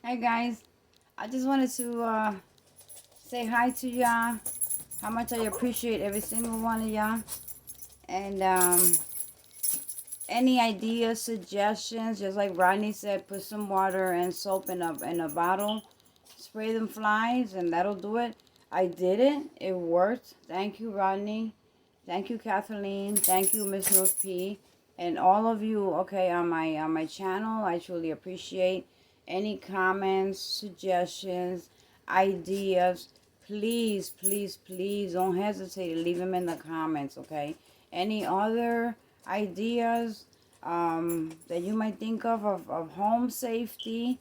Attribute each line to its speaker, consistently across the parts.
Speaker 1: Hey guys, I just wanted to say hi to y'all. How much I appreciate every single one of y'all. And any ideas, suggestions, just like Rodney said, put some water and soap in a bottle, spray them flies, and that'll do it. I did it. It worked. Thank you, Rodney. Thank you, Kathleen. Thank you, Miss Rose P. And all of you, okay, on my channel. I truly appreciate any comments, suggestions, ideas. Please, please, please don't hesitate to leave them in the comments, okay? Any other ideas that you might think of home safety,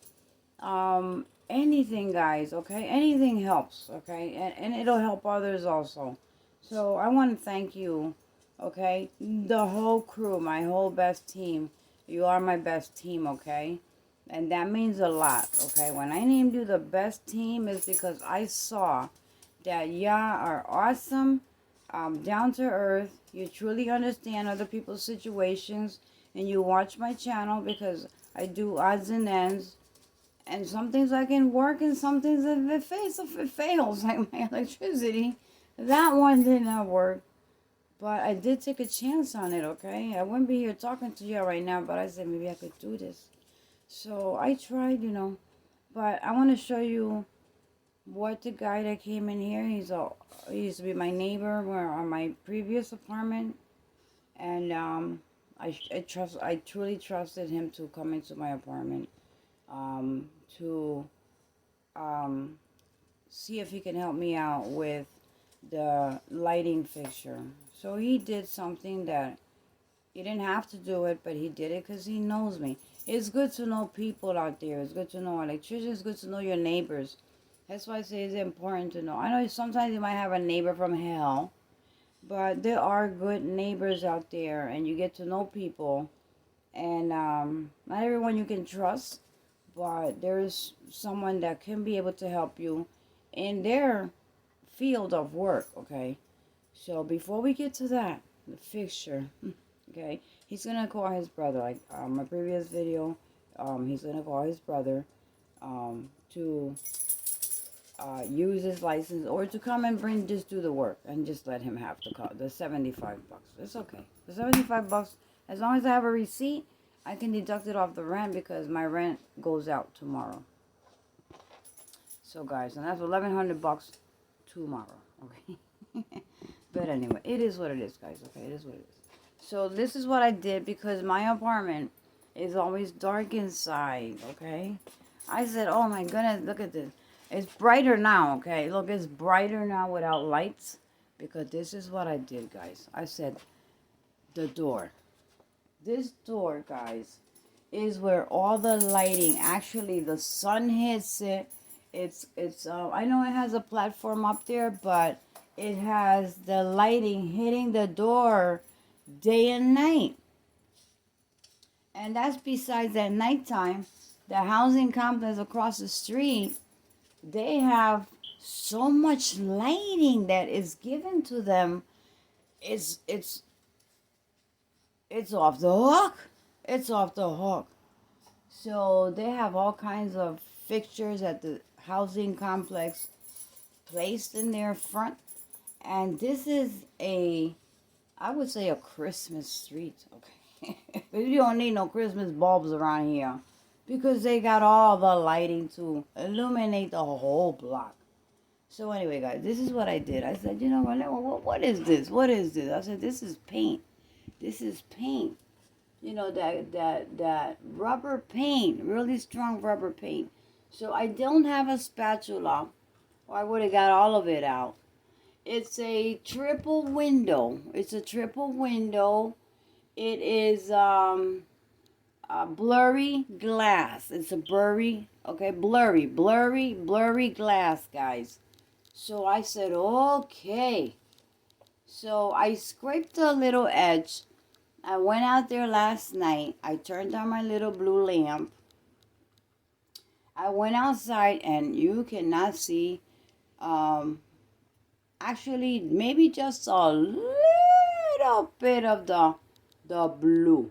Speaker 1: anything, guys, okay? Anything helps, okay? And it'll help others also. So I want to thank you, okay? The whole crew, my whole best team. You are my best team, okay? And that means a lot, okay? When I named you the best team is because I saw that y'all are awesome, down to earth. You truly understand other people's situations, and you watch my channel because I do odds and ends. And some things I can work, and some things if it fails, like my electricity, that one did not work. But I did take a chance on it, okay? I wouldn't be here talking to you right now, but I said maybe I could do this. So I tried, But I want to show you what the guy that came in here. He used to be my neighbor on my previous apartment, and I truly trusted him to come into my apartment, to see if he can help me out with the lighting fixture. So he did something that he didn't have to do it, but he did it because he knows me. It's good to know people out there. It's good to know electricians. It's good to know your neighbors. That's why I say it's important to know. I know sometimes you might have a neighbor from hell, but there are good neighbors out there, and you get to know people. And not everyone you can trust, but there's someone that can be able to help you in their field of work, okay? So before we get to that, the fixture, okay, he's gonna call his brother. Like my previous video, he's gonna call his brother to use his license, or to come and just do the work, and just let him have the $75. It's okay. The $75, as long as I have a receipt, I can deduct it off the rent because my rent goes out tomorrow. So guys, and that's $1,100 tomorrow. Okay. But anyway, it is what it is, guys. Okay, it is what it is. So this is what I did because my apartment is always dark inside. Okay. I said, oh my goodness, look at this. It's brighter now, okay? Look, it's brighter now without lights, because this is what I did, guys. I said, the door. This door, guys, is where all the lighting, actually, the sun hits it. I know it has a platform up there, but it has the lighting hitting the door day and night. And that's besides at nighttime. The housing complex across the street, they have so much lighting that is given to them. It's off the hook. It's off the hook. So they have all kinds of fixtures at the housing complex placed in their front. And this is I would say a Christmas street, okay? But you don't need no Christmas bulbs around here, because they got all the lighting to illuminate the whole block. So anyway, guys, this is what I did. I said, what is this? What is this? I said, this is paint. This is paint. That rubber paint, really strong rubber paint. So I don't have a spatula, or I would have got all of it out. It's a triple window. It's a triple window. It is blurry glass. It's a blurry glass, guys. So I said, okay. So I scraped a little edge. I went out there last night. I turned on my little blue lamp. I went outside, and you cannot see, actually, maybe just a little bit of the blue.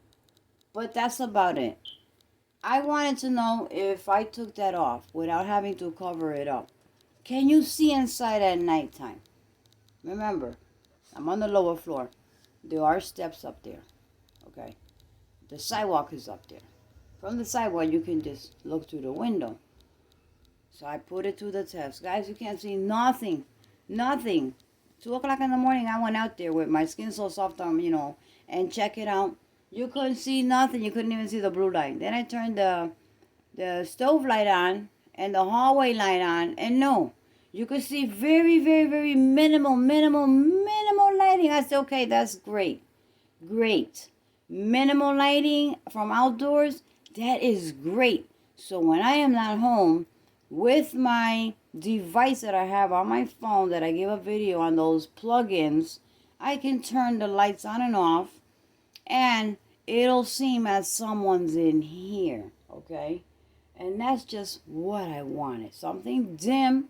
Speaker 1: But that's about it. I wanted to know if I took that off without having to cover it up. Can you see inside at nighttime? Remember, I'm on the lower floor. There are steps up there. Okay. The sidewalk is up there. From the sidewalk, you can just look through the window. So I put it to the test. Guys, you can't see nothing. Nothing. 2 o'clock in the morning, I went out there with my skin so soft, and check it out. You couldn't see nothing. You couldn't even see the blue light. Then I turned the stove light on and the hallway light on, and no, you could see very, very, very minimal lighting. I said, okay, that's great. Great. Minimal lighting from outdoors, that is great. So when I am not home, with my device that I have on my phone that I give a video on, those plugins, I can turn the lights on and off, and it'll seem as someone's in here, okay? And that's just what I wanted. Something dim,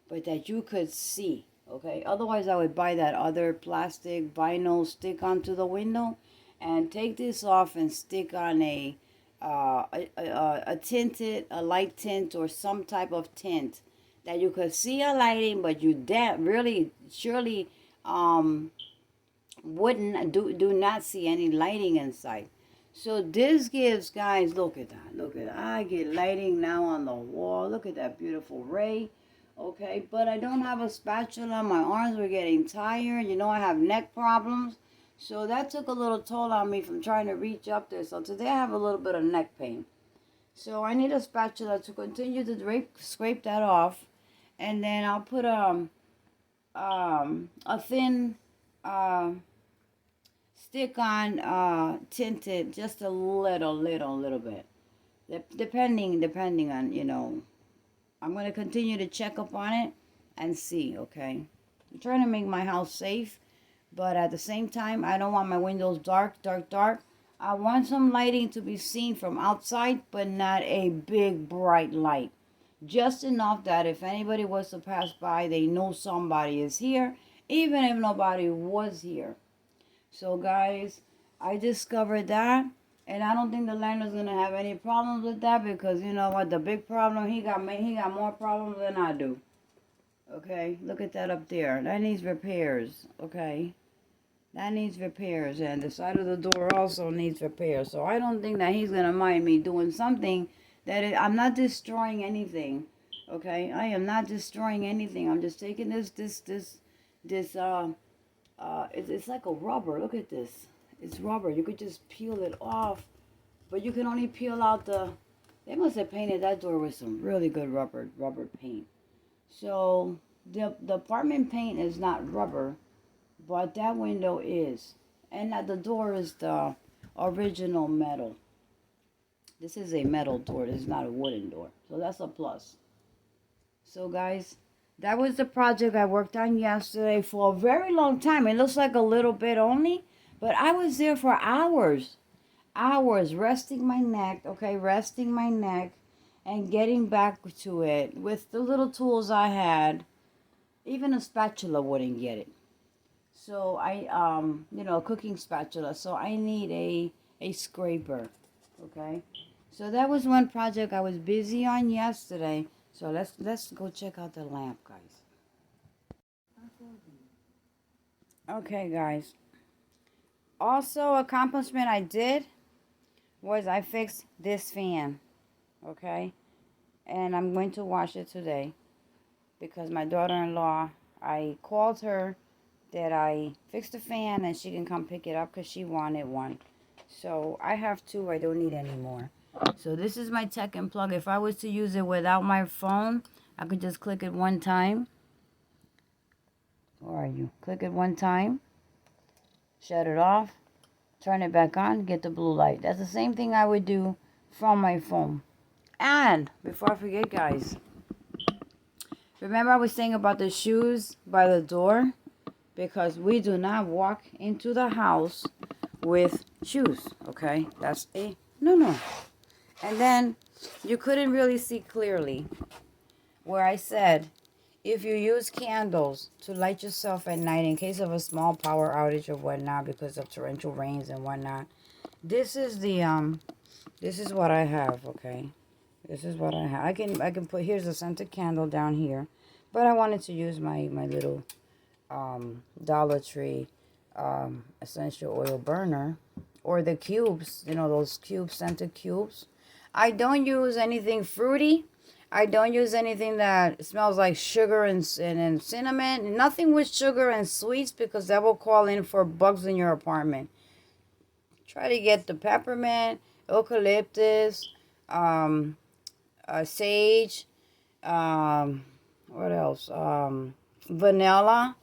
Speaker 1: but that you could see, okay? Otherwise, I would buy that other plastic vinyl stick onto the window and take this off and stick on a tinted, a light tint or some type of tint that you could see a lighting, but you really surely wouldn't do not see any lighting inside. So this gives, guys, look at that. I get lighting now on the wall. Look at that beautiful ray. Okay, but I don't have a spatula. My arms were getting tired. I have neck problems. So that took a little toll on me from trying to reach up there. So today I have a little bit of neck pain. So I need a spatula to continue to scrape that off. And then I'll put a thin stick on tinted, just a little bit. Depending on, I'm going to continue to check up on it and see, okay? I'm trying to make my house safe. But at the same time, I don't want my windows dark. I want some lighting to be seen from outside, but not a big, bright light. Just enough that if anybody was to pass by, they know somebody is here, even if nobody was here. So, guys, I discovered that. And I don't think the landlord's going to have any problems with that, because you know what? The big problem, he got more problems than I do. Okay? Look at that up there. That needs repairs. Okay? That needs repairs, and the side of the door also needs repairs. So I don't think that he's gonna mind me doing something I'm not destroying anything. Okay, I am not destroying anything. I'm just taking it's like a rubber. Look at this. It's rubber. You could just peel it off, but you can only peel out they must have painted that door with some really good rubber paint. So the apartment paint is not rubber, but that window is. And the door is the original metal. This is a metal door. This is not a wooden door. So that's a plus. So, guys, that was the project I worked on yesterday for a very long time. It looks like a little bit only, but I was there for hours. Hours resting my neck, and getting back to it with the little tools I had. Even a spatula wouldn't get it. So a cooking spatula. So I need a scraper. Okay. So that was one project I was busy on yesterday. So let's go check out the lamp, guys. Okay, guys. Also, accomplishment I did was I fixed this fan. Okay. And I'm going to wash it today, because my daughter-in-law, I called her that I fixed the fan and she can come pick it up because she wanted one. So I have two. I don't need any more. So this is my Tekken plug. If I was to use it without my phone, I could just click it one time. Where are you? Click it one time. Shut it off. Turn it back on. Get the blue light. That's the same thing I would do from my phone. And before I forget, guys, remember I was saying about the shoes by the door? Because we do not walk into the house with shoes, okay? That's a no. And then you couldn't really see clearly where I said, if you use candles to light yourself at night in case of a small power outage or whatnot because of torrential rains and whatnot, this is the This is what I have, okay? This is what I have. I can put, here's a scented candle down here. But I wanted to use my little Dollar Tree essential oil burner, or the cubes, you know, those cube scented cubes. I don't use anything fruity. I don't use anything that smells like sugar and cinnamon. Nothing with sugar and sweets, because that will call in for bugs in your apartment. Try to get the peppermint, eucalyptus, um, sage, what else? Vanilla,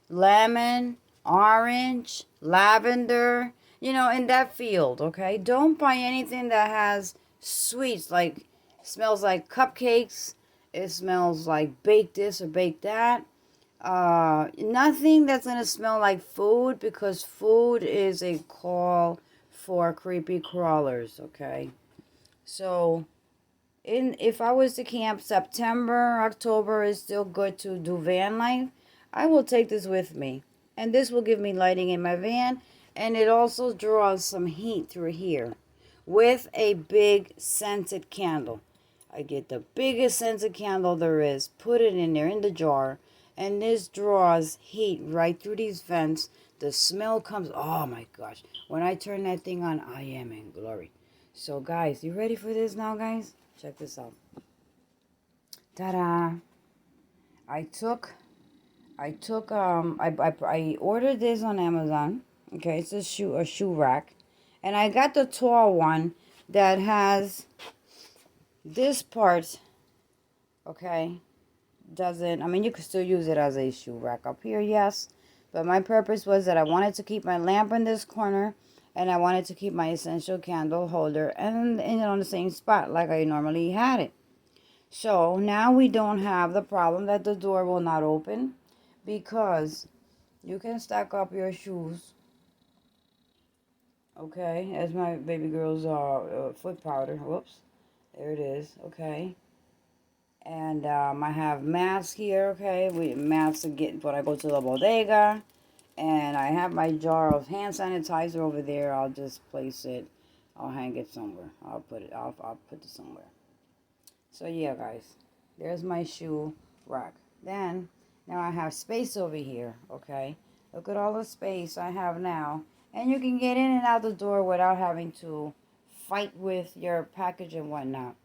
Speaker 1: lemon, orange, lavender, you know, in that field, okay? Don't buy anything that has sweets, like smells like cupcakes, it smells like bake this or bake that. Nothing that's gonna smell like food, because food is a call for creepy crawlers, okay? So if I was to camp, September, October is still good to do van life. I will take this with me. And this will give me lighting in my van. And it also draws some heat through here with a big scented candle. I get the biggest scented candle there is, put it in there in the jar, and this draws heat right through these vents. The smell comes, oh my gosh. When I turn that thing on, I am in glory. So guys, you ready for this now, guys? Check this out. Ta-da! I ordered this on Amazon. Okay, it's a shoe rack, and I got the tall one that has this part. Okay, doesn't, I mean, you could still use it as a shoe rack up here, yes, but my purpose was that I wanted to keep my lamp in this corner, and I wanted to keep my essential candle holder and on the same spot like I normally had it. So now we don't have the problem that the door will not open, because you can stack up your shoes. Okay, as my baby girl's foot powder. Whoops, there it is. Okay, and I have masks here. Okay, masks again when I go to the bodega. And I have my jar of hand sanitizer over there. I'll just place it. I'll hang it somewhere. I'll put it somewhere. So yeah, guys, there's my shoe rack. Then now I have space over here. Okay, look at all the space I have now, and you can get in and out the door without having to fight with your package and whatnot.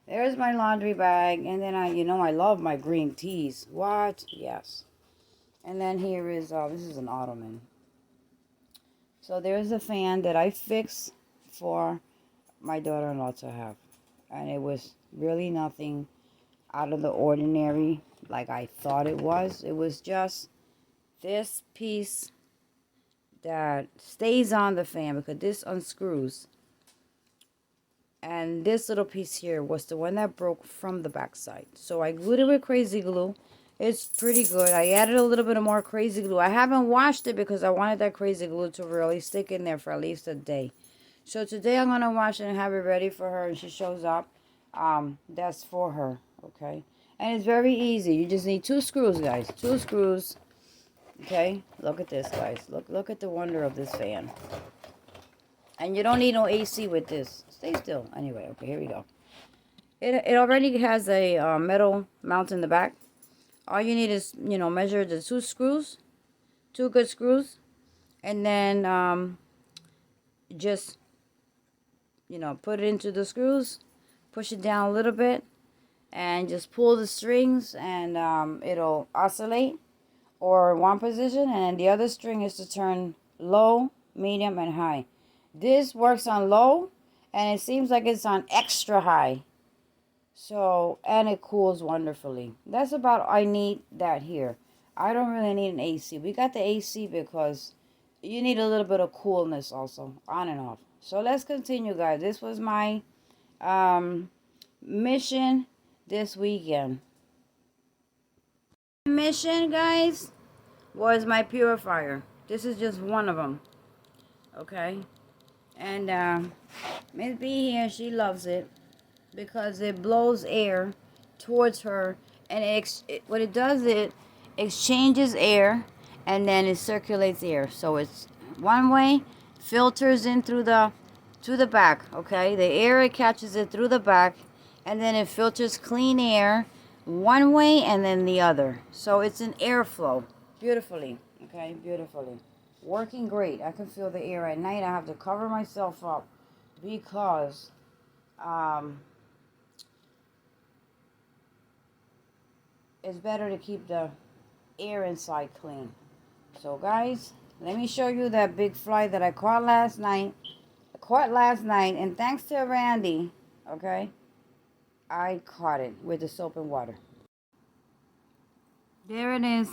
Speaker 1: There's my laundry bag, and then I love my green teas. What? Yes. And then here is, this is an Ottoman. So there's a fan that I fixed for my daughter-in-law to have. And it was really nothing out of the ordinary like I thought it was. It was just this piece that stays on the fan, because this unscrews. And this little piece here was the one that broke from the backside. So I glued it with crazy glue. It's pretty good. I added a little bit of more crazy glue. I haven't washed it because I wanted that crazy glue to really stick in there for at least a day. So today I'm going to wash it and have it ready for her, and she shows up. That's for her, okay? And it's very easy. You just need 2 screws, guys. 2 screws. Okay? Look at this, guys. Look at the wonder of this fan. And you don't need no AC with this. Stay still. Anyway, okay, here we go. It already has a metal mount in the back. All you need is, measure the 2 screws, 2 good screws, and then just, put it into the screws, push it down a little bit, and just pull the strings, and it'll oscillate or one position, and then the other string is to turn low, medium, and high. This works on low, and it seems like it's on extra high. So, and it cools wonderfully. That's about, I need that here. I don't really need an AC. We got the AC because you need a little bit of coolness also, on and off. So let's continue, guys. This was my mission this weekend. Mission, guys, was my purifier. This is just one of them. Okay. And Miss B here, she loves it, because it blows air towards her, and what it does, it exchanges air, and then it circulates air. So it's one way, filters in through the to the back, okay? The air, it catches it through the back, and then it filters clean air one way and then the other. So it's an airflow beautifully, okay? Beautifully. Working great. I can feel the air at night. I have to cover myself up because it's better to keep the air inside clean. So guys, let me show you that big fly that I caught last night. And thanks to Randy, okay, I caught it with the soap and water. There it is.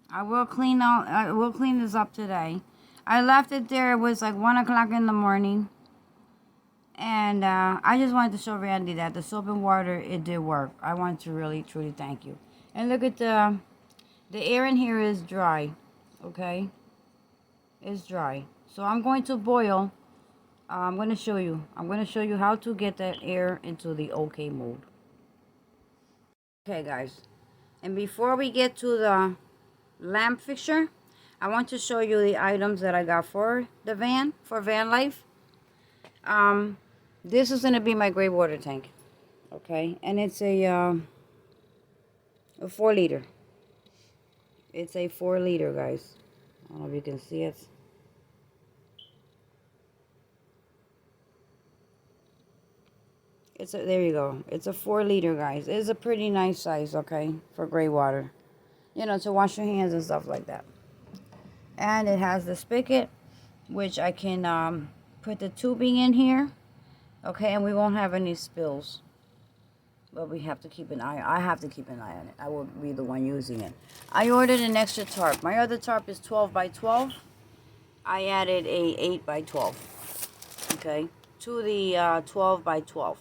Speaker 1: I will clean this up today. I left it there. It was like 1 o'clock in the morning. And I just wanted to show Randy that the soap and water, it did work. I want to really, truly thank you. And look at the air in here is dry, okay? It's dry. So I'm going to boil. I'm going to show you. I'm going to show you how to get that air into the okay mode. Okay, guys. And before we get to the lamp fixture, I want to show you the items that I got for the van, for van life. This is going to be my gray water tank, okay? And it's a 4 liter. It's a 4 liter, guys. I don't know if you can see it. There you go. It's a 4 liter, guys. It's a pretty nice size, okay, for gray water. You know, to wash your hands and stuff like that. And it has the spigot, which I can put the tubing in here, okay, and we won't have any spills. But we have to keep an eye. I have to keep an eye on it. I will be the one using it. I ordered an extra tarp. My other tarp is 12 by 12. I added a 8 by 12, okay, to the 12 by 12.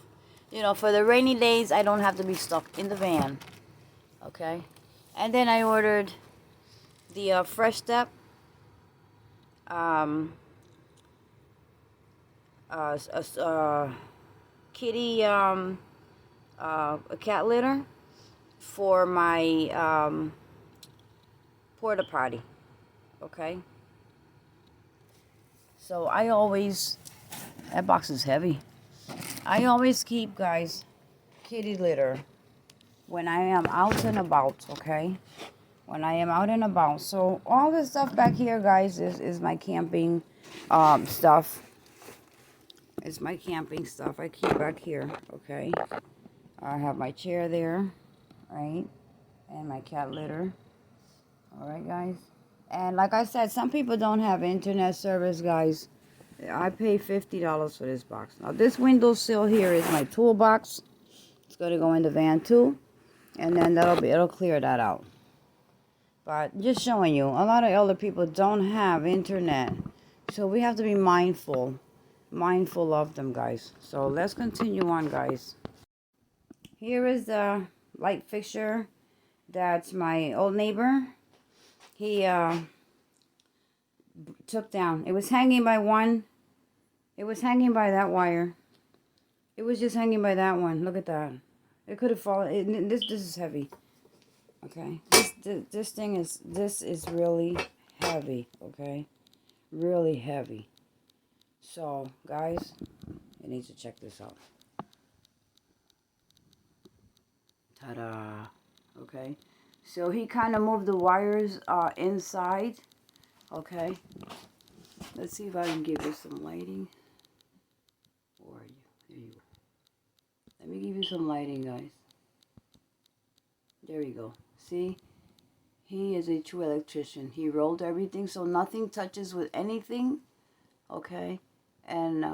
Speaker 1: You know, for the rainy days, I don't have to be stuck in the van, okay. And then I ordered the Fresh Step kitty a cat litter for my porta potty, okay. So I always, that box is heavy. I always keep, guys, kitty litter when I am out and about, okay? When I am out and about. So all this stuff back here, guys, is my camping stuff. It's my camping stuff I keep back here, okay? I have my chair there, right? And my cat litter. All right, guys? And like I said, some people don't have internet service, guys. I pay $50 for this box. Now, this windowsill here is my toolbox. It's going to go in the van, too. And then it'll clear that out. But just showing you, a lot of elder people don't have internet. So we have to be mindful of them, guys. So let's continue on, guys. Here is the light fixture. That's my old neighbor. He took down. It was hanging by one. It was hanging by that wire. It was just hanging by that one. Look at that. It could have fallen. This is heavy. Okay. This is really heavy. Okay. Really heavy. So, guys, you need to check this out. Ta-da. Okay. So he kind of moved the wires inside. Okay. Let's see if I can give you some lighting. Where are you? There you go. Let me give you some lighting, guys. There you go. See? He is a true electrician. He rolled everything so nothing touches with anything. Okay. And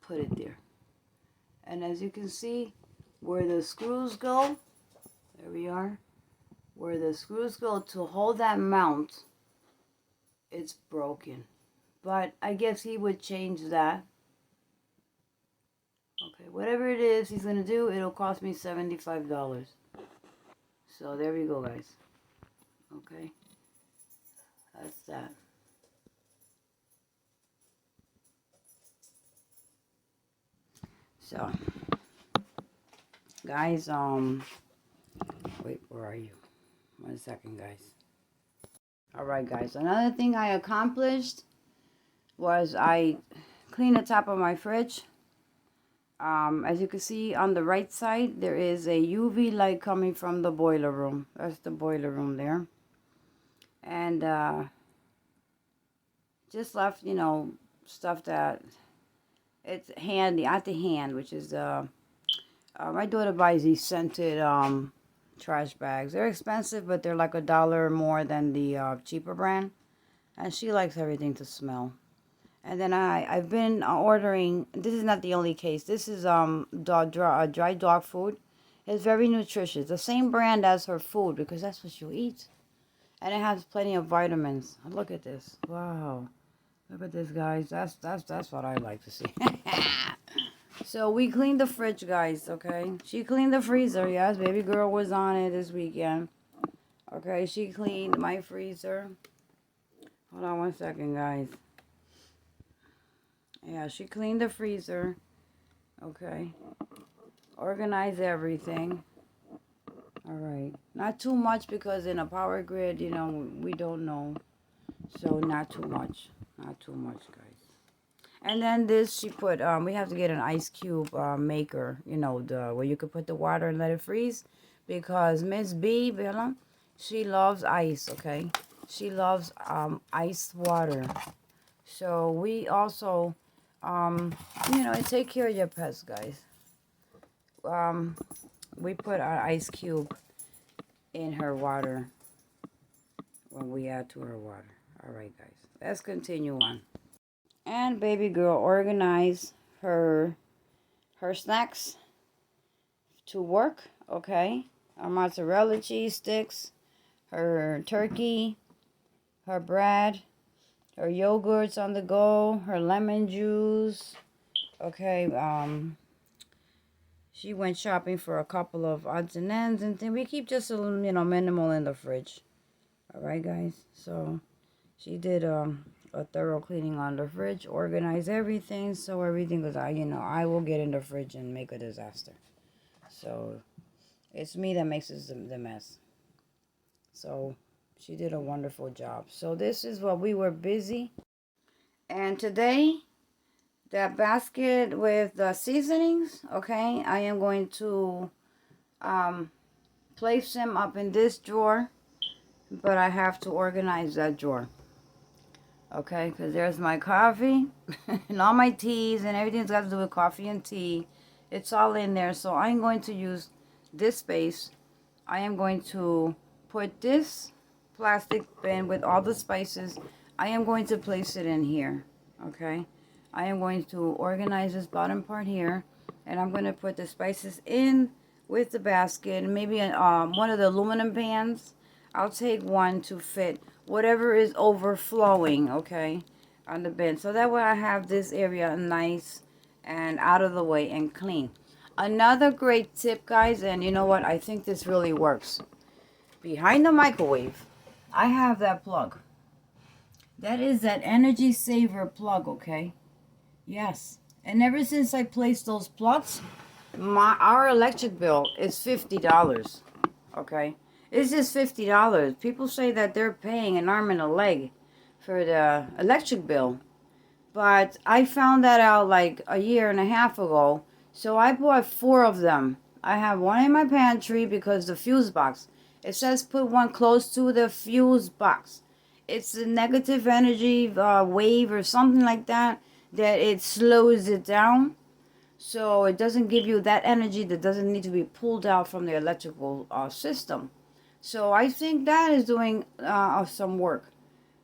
Speaker 1: put it there. And as you can see, where the screws go, there we are. Where the screws go to hold that mount, it's broken. But I guess he would change that. Okay, whatever it is he's going to do, it'll cost me $75. So there we go, guys. Okay. That's that. So, guys, wait, where are you? 1 second, guys. All right, guys. Another thing I accomplished was I cleaned the top of my fridge. As you can see on the right side, there is a UV light coming from the boiler room. That's the boiler room there. And just left, you know, stuff that it's handy at the hand, which is my daughter buys these scented trash bags. They're expensive, but they're like $1 more than the cheaper brand, and she likes everything to smell. And then I've been ordering. This is not the only case. This is dry dog food. It's very nutritious. The same brand as her food because that's what she'll eat, and it has plenty of vitamins. Look at this. Wow. Look at this, guys. That's what I like to see. So we cleaned the fridge, guys. Okay. She cleaned the freezer. Yes, baby girl was on it this weekend. Okay. She cleaned my freezer. Hold on one second, guys. Yeah, she cleaned the freezer. Okay. Organize everything. All right. Not too much because in a power grid, you know, we don't know. So not too much. Not too much, guys. And then this, she put, we have to get an ice cube maker, you know, where you could put the water and let it freeze. Because Miss B, Bella, she loves ice, okay? She loves iced water. So we also, you know, take care of your pets, guys. We put our ice cube in her water when we add to her water. All right, guys. Let's continue on. And baby girl organize her snacks to work, okay? Our mozzarella cheese sticks, her turkey, her bread, her yogurts on the go, her lemon juice. Okay, she went shopping for a couple of odds and ends, and then we keep just a little, you know, minimal in the fridge. All right, guys. So she did a thorough cleaning on the fridge, organize everything, so everything goes. I will get in the fridge and make a disaster. So it's me that makes the mess. So she did a wonderful job. So this is what we were busy. And today, that basket with the seasonings, okay, I am going to place them up in this drawer, but I have to organize that drawer. Okay, because there's my coffee and all my teas and everything's got to do with coffee and tea. It's all in there. So I'm going to use this space. I am going to put this plastic bin with all the spices. I am going to place it in here. Okay, I am going to organize this bottom part here, and I'm going to put the spices in with the basket. Maybe one of the aluminum pans. I'll take one to fit whatever is overflowing, okay, on the bin. So that way I have this area nice and out of the way and clean. Another great tip, guys, and you know what? I think this really works. Behind the microwave, I have that plug. That is that energy saver plug, okay? Yes. And ever since I placed those plugs, our electric bill is $50, okay? It's just $50. People say that they're paying an arm and a leg for the electric bill. But I found that out like a year and a half ago. So I bought 4 of them. I have one in my pantry because the fuse box. It says put one close to the fuse box. It's a negative energy wave or something like that it slows it down. So it doesn't give you that energy that doesn't need to be pulled out from the electrical system. So I think that is doing some work.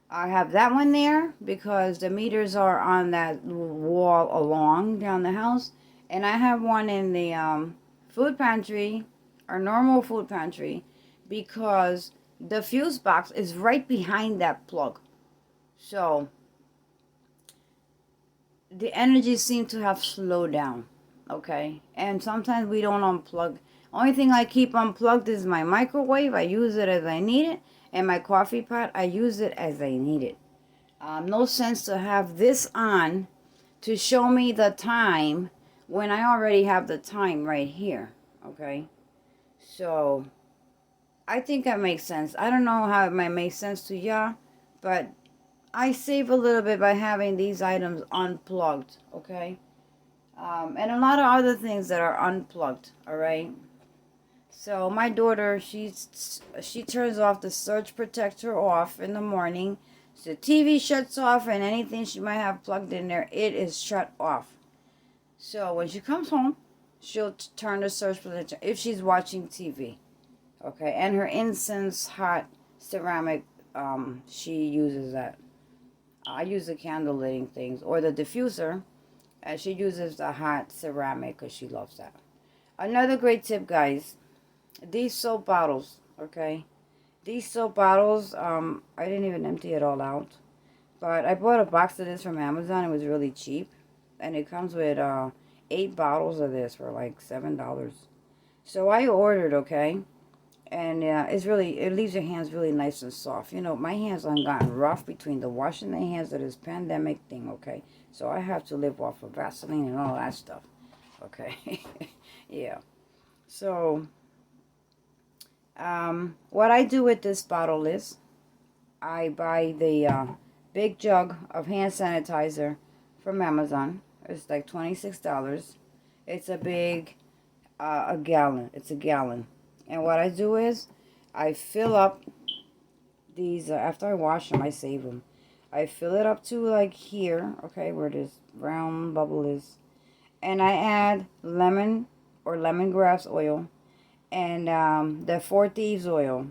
Speaker 1: I have that one there because the meters are on that wall along down the house. And I have one in the food pantry, our normal food pantry, because the fuse box is right behind that plug. So the energy seems to have slowed down, okay? And sometimes we don't unplug. Only thing I keep unplugged is my microwave. I use it as I need it. And my coffee pot, I use it as I need it. No sense to have this on to show me the time when I already have the time right here, okay? So I think that makes sense. I don't know how it might make sense to y'all, but I save a little bit by having these items unplugged, okay? And a lot of other things that are unplugged, all right? So my daughter, she turns off the surge protector off in the morning. So the TV shuts off and anything she might have plugged in there, it is shut off. So when she comes home, she'll turn the surge protector if she's watching TV. Okay, and her incense hot ceramic, she uses that. I use the candle lighting things or the diffuser, and she uses the hot ceramic because she loves that. Another great tip, guys, these soap bottles, okay? These soap bottles, I didn't even empty it all out. But I bought a box of this from Amazon. It was really cheap. And it comes with 8 bottles of this for like $7. So I ordered, okay? And it's really, it leaves your hands really nice and soft. You know, my hands have gotten rough between the washing the hands of this pandemic thing, okay? So I have to live off of Vaseline and all that stuff, okay? Yeah. So, what I do with this bottle is I buy the big jug of hand sanitizer from Amazon. It's like $26. It's a big, a gallon. It's a gallon. And what I do is I fill up these, after I wash them, I save them. I fill it up to like here, okay, where this brown bubble is. And I add lemon or lemongrass oil and the Four Thieves oil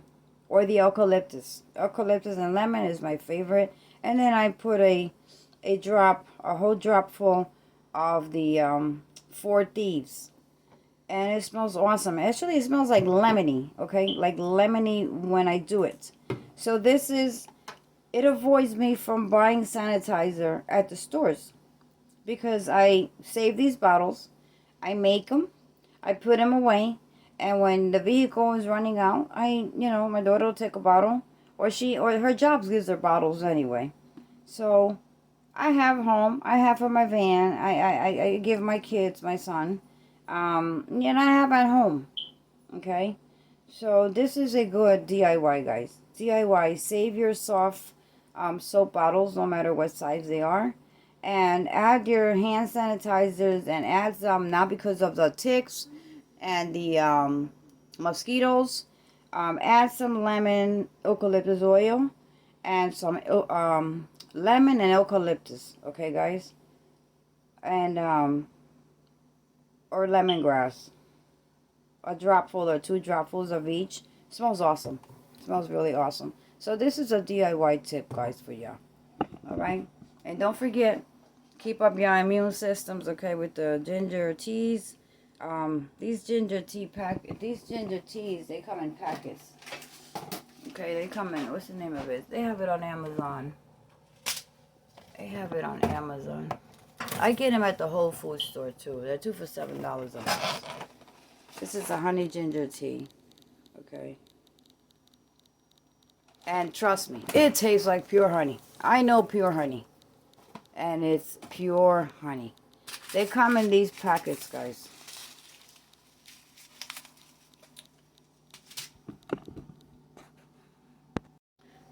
Speaker 1: or the eucalyptus. Eucalyptus and lemon is my favorite. And then I put a whole drop full of the Four Thieves. And it smells awesome. Actually, it smells like lemony, okay? Like lemony when I do it. So this is, it avoids me from buying sanitizer at the stores. Because I save these bottles, I make them, I put them away, and when the vehicle is running out, my daughter will take a bottle, or her job gives her bottles anyway. So I have home, I have for my van, I give my kids, my son, I have at home, okay? So this is a good DIY, guys. DIY, save your soft soap bottles, no matter what size they are. And add your hand sanitizers and add some, not because of the ticks and the mosquitoes. Add some lemon eucalyptus oil and some lemon and eucalyptus, okay, guys? And or lemongrass, a dropful or 2 dropfuls of each. Smells awesome. Smells really awesome. So this is a DIY tip, guys, for y'all. All right, and don't forget, keep up your immune systems, okay, with the ginger teas. These ginger teas, they come in packets. Okay, they come in, what's the name of it? They have it on Amazon. I get them at the Whole Foods store too. They're 2 for $7 a box. This is a honey ginger tea. Okay. And trust me, it tastes like pure honey. I know pure honey. And it's pure honey. They come in these packets, guys.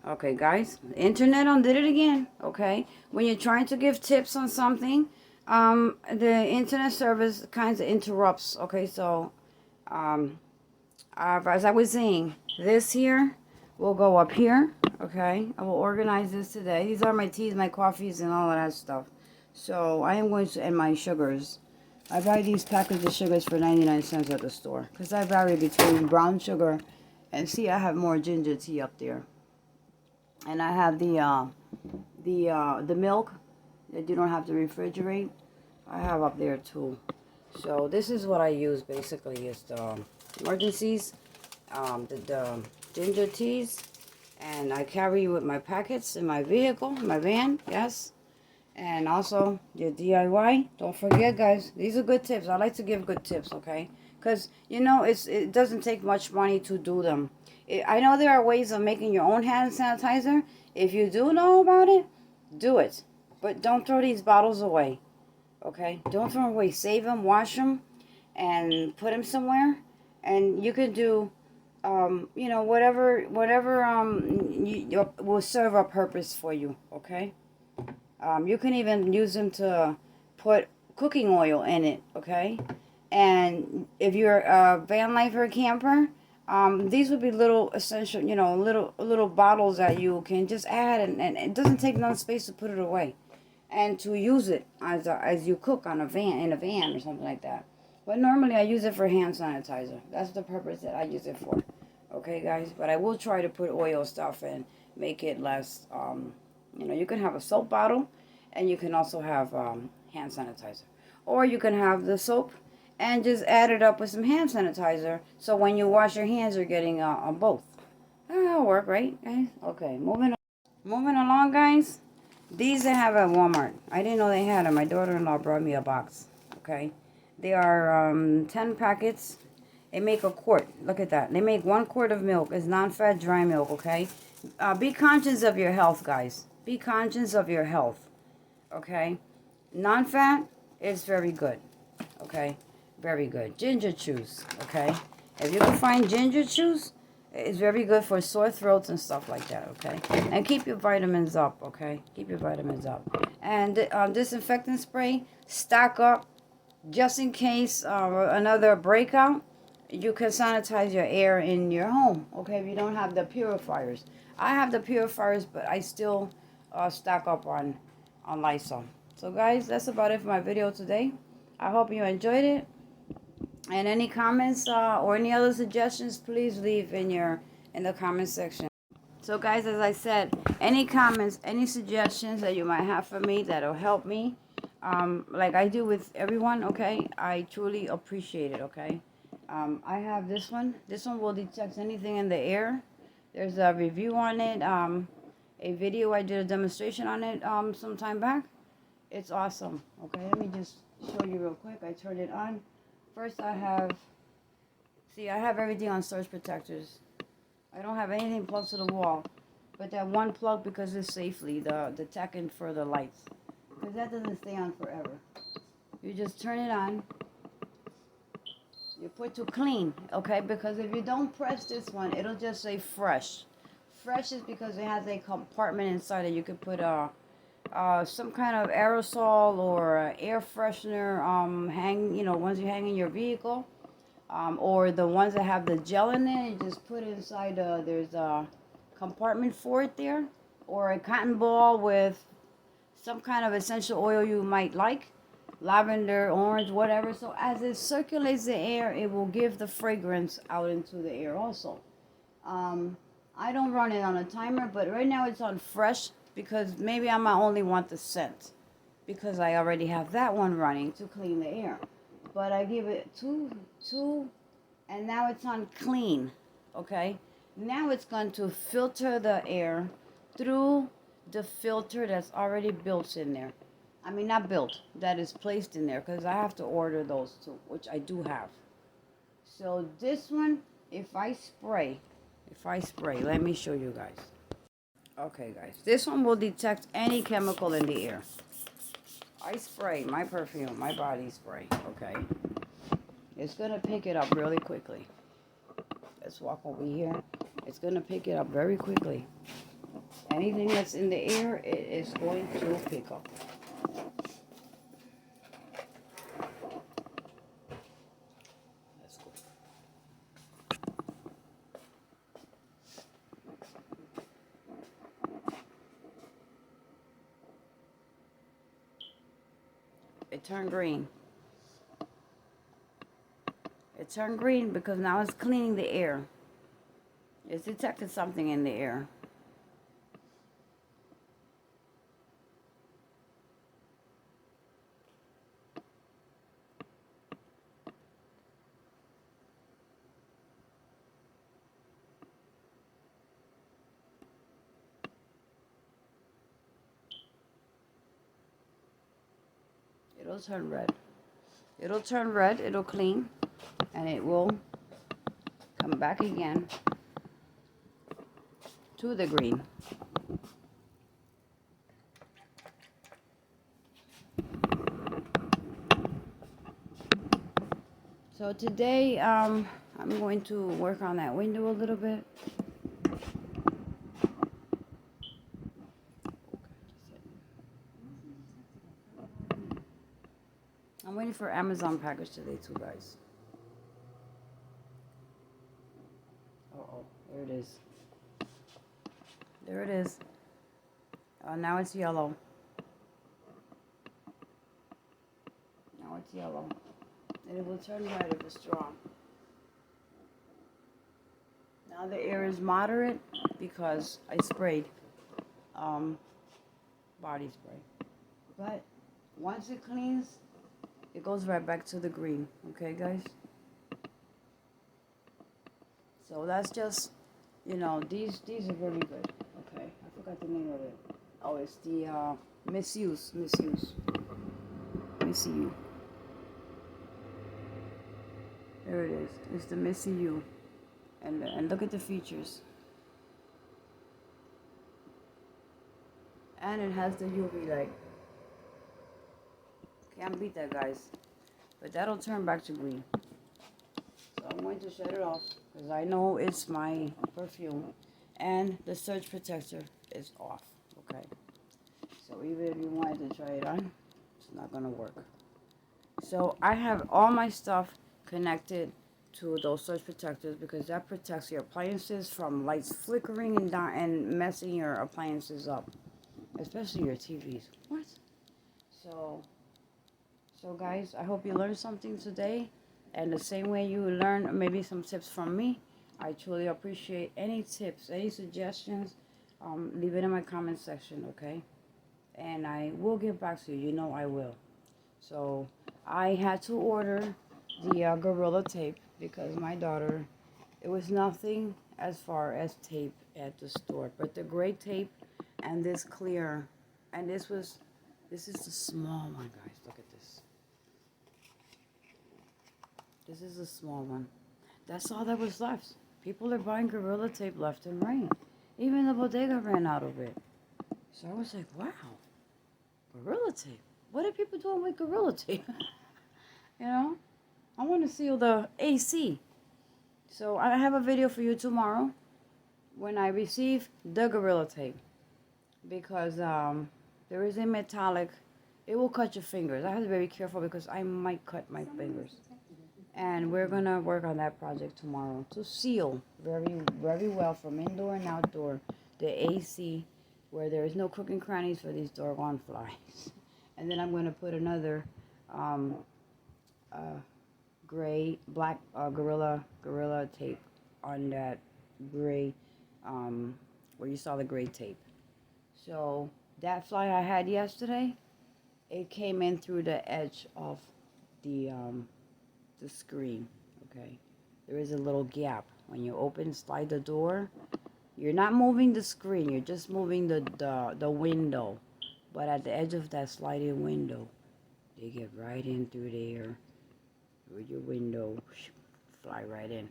Speaker 1: Okay, guys, the internet did it again. Okay, when you're trying to give tips on something, the internet service kind of interrupts. Okay, so as I was saying, this here will go up here. Okay, I will organize this today. These are my teas, my coffees, and all of that stuff. So I am going to, and my sugars. I buy these packets of sugars for 99 cents at the store because I vary between brown sugar and see, I have more ginger tea up there. And I have the milk that you don't have to refrigerate. I have up there too. So this is what I use basically, is the emergencies, the ginger teas, and I carry with my packets in my vehicle, my van, yes. And also your DIY. Don't forget, guys, these are good tips. I like to give good tips, okay? Because it doesn't take much money to do them. I know there are ways of making your own hand sanitizer. If you do know about it, do it. But don't throw these bottles away. Okay? Don't throw them away. Save them, wash them, and put them somewhere. And you can do you know, whatever will serve a purpose for you. Okay. You can even use them to put cooking oil in it. Okay. And if you're a van lifer camper, these would be little essential, you know, little bottles that you can just add, and it doesn't take no space to put it away, and to use it as you cook on in a van or something like that. But normally I use it for hand sanitizer. That's the purpose that I use it for. Okay, guys. But I will try to put oil stuff and make it less. You know, you can have a soap bottle, and you can also have hand sanitizer, or you can have the soap and just add it up with some hand sanitizer. So when you wash your hands, you're getting both. That'll work, right, guys? Okay, moving along, guys. These I have at Walmart. I didn't know they had them. My daughter-in-law brought me a box. Okay, they are 10 packets. They make a quart. Look at that. They make 1 quart of milk. It's non-fat dry milk. Okay, be conscious of your health, guys. Be conscious of your health. Okay, non-fat is very good. Okay, very good. Ginger juice. Okay, if you can find ginger juice, it's very good for sore throats and stuff like that. Okay, and keep your vitamins up. Okay, keep your vitamins up. And disinfectant spray, stock up just in case another breakout. You can sanitize your air in your home. Okay, if you don't have the purifiers. I have the purifiers, but I still stock up on Lysol. So guys, that's about it for my video today. I hope you enjoyed it. And any comments or any other suggestions, please leave in the comment section. So guys, as I said, any comments, any suggestions that you might have for me that'll help me, like I do with everyone, okay? I truly appreciate it, okay? I have this one. This one will detect anything in the air. There's a review on it, a video. I did a demonstration on it some time back. It's awesome. Okay, let me just show you real quick. I turned it on. First I have everything on surge protectors. I don't have anything plugged to the wall, but that one plug, because it's safely, the tech and for the lights, because that doesn't stay on forever. You just turn it on. You put to clean, okay? Because if you don't press this one, it'll just say fresh. Fresh is because it has a compartment inside that you can put some kind of aerosol or air freshener, ones you hang in your vehicle, or the ones that have the gel in it. You just put it inside. There's a compartment for it there, or a cotton ball with some kind of essential oil you might like, lavender, orange, whatever. So as it circulates the air, it will give the fragrance out into the air also. I don't run it on a timer, but right now it's on fresh, because maybe I might only want the scent, because I already have that one running to clean the air. But I give it two, and now it's on clean, okay? Now it's going to filter the air through the filter that's already built in there. I mean, not built, that is placed in there, because I have to order those too, which I do have. So this one, if I spray, let me show you guys. Okay, guys, this one will detect any chemical in the air. I spray my perfume, my body spray, okay? It's going to pick it up really quickly. Let's walk over here. It's going to pick it up very quickly. Anything that's in the air, it is going to pick up. Let's go. It turned green. It turned green because now it's cleaning the air. It's detected something in the air. It'll turn red. It'll turn red, it'll clean, and it will come back again to the green. So today, I'm I'm going to work on that window a little bit. I'm waiting for Amazon package today too, guys. Uh-oh, there it is. There it is. Now it's yellow. Now it's yellow. And it will turn red if it's strong. Now the air is moderate because I sprayed body spray. But once it cleans, it goes right back to the green. Okay, guys? So that's just, you know, these are very good. Okay, I forgot the name of it. Oh, it's the misuse. Let me see you. There it is. It's the Missy You. And look at the features. And it has the UV light. Can't beat that, guys. But that'll turn back to green. So I'm going to shut it off because I know it's my perfume. And the surge protector is off. Okay. So even if you wanted to try it on, it's not going to work. So I have all my stuff connected to those surge protectors because that protects your appliances from lights flickering and messing your appliances up, especially your TVs. What? So guys, I hope you learned something today, and the same way you learned maybe some tips from me. I truly appreciate any tips, any suggestions. Leave it in my comment section, okay? And I will get back to you. You know I will. So I had to order the Gorilla Tape because my daughter, it was nothing as far as tape at the store, but the gray tape and this clear, and this is the small one, guys. Look at this. This is the small one. That's all that was left. People are buying Gorilla Tape left and right. Even the bodega ran out of it. So I was like, wow, Gorilla Tape. What are people doing with Gorilla Tape? You know, I want to seal the AC. So I have a video for you tomorrow when I receive the Gorilla Tape. Because there is a metallic, it will cut your fingers. I have to be very careful because I might cut my fingers. And we're going to work on that project tomorrow to seal very, very well from indoor and outdoor the AC where there is no crook and crannies for these doggone flies. And then I'm going to put another black Gorilla Tape on that gray, where you saw the gray tape. So that fly I had yesterday, it came in through the edge of the screen. Okay, there is a little gap when you slide the door. You're not moving the screen, you're just moving the window, but at the edge of that sliding window, they get right in through there, through your window, fly right in.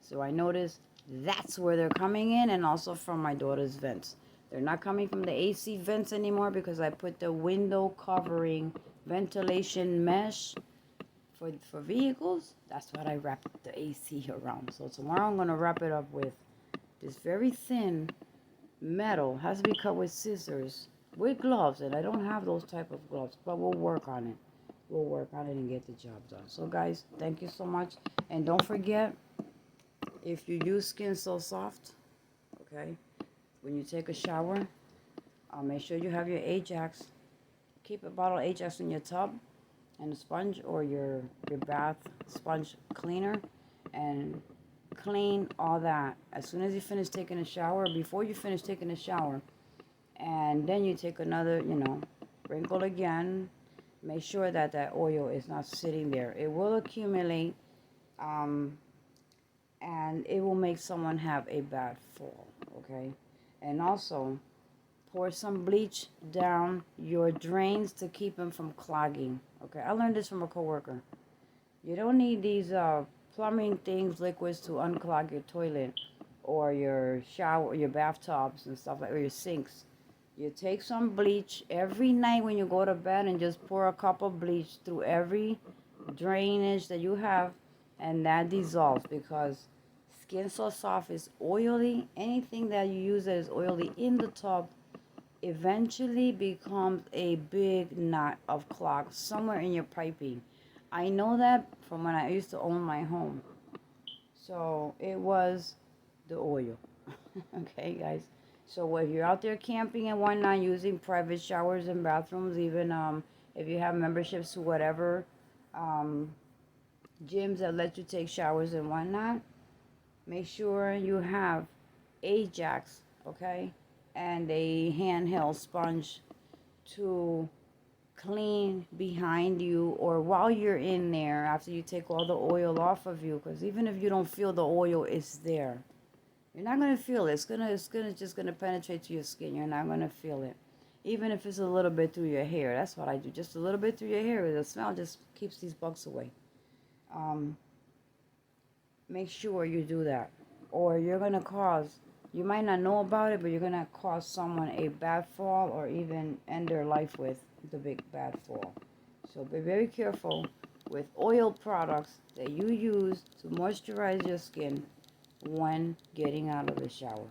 Speaker 1: So I noticed that's where they're coming in, and also from my daughter's vents. They're not coming from the AC vents anymore because I put the window covering ventilation mesh for vehicles. That's what I wrap the AC around. So tomorrow I'm going to wrap it up with this very thin metal. Has to be cut with scissors, with gloves, and I don't have those type of gloves, but we'll work on it. We'll work on it and get the job done. So guys, thank you so much. And don't forget, if you use Skin So Soft, okay, when you take a shower, make sure you have your Ajax. Keep a bottle of Ajax in your tub and a sponge or your bath sponge cleaner, and clean all that as soon as you finish taking a shower, before you finish taking a shower, and then you take another, sprinkle again. Make sure that that oil is not sitting there. It will accumulate, and it will make someone have a bad fall, okay? And also, pour some bleach down your drains to keep them from clogging. Okay, I learned this from a coworker. You don't need these plumbing things, liquids to unclog your toilet or your shower, your bathtubs and stuff like, or your sinks. You take some bleach every night when you go to bed and just pour a cup of bleach through every drainage that you have and that dissolves because skin so soft is oily. Anything that you use that is oily in the tub eventually becomes a big knot of clog somewhere in your piping. I know that from when I used to own my home. So it was the oil. Okay, guys. So if you're out there camping and whatnot, using private showers and bathrooms, even if you have memberships to whatever um, gyms that let you take showers and whatnot, make sure you have Ajax, okay, and a handheld sponge to clean behind you or while you're in there after you take all the oil off of you, because even if you don't feel the oil, it's there. You're not gonna feel it. It's gonna just gonna penetrate to your skin. You're not gonna feel it, even if it's a little bit through your hair. That's what I do. Just a little bit through your hair. The smell just keeps these bugs away. Um, Make sure you do that, or you're gonna cause. You might not know about it, but you're gonna cause someone a bad fall, or even end their life with the big bad fall. So be very careful with oil products that you use to moisturize your skin when getting out of the shower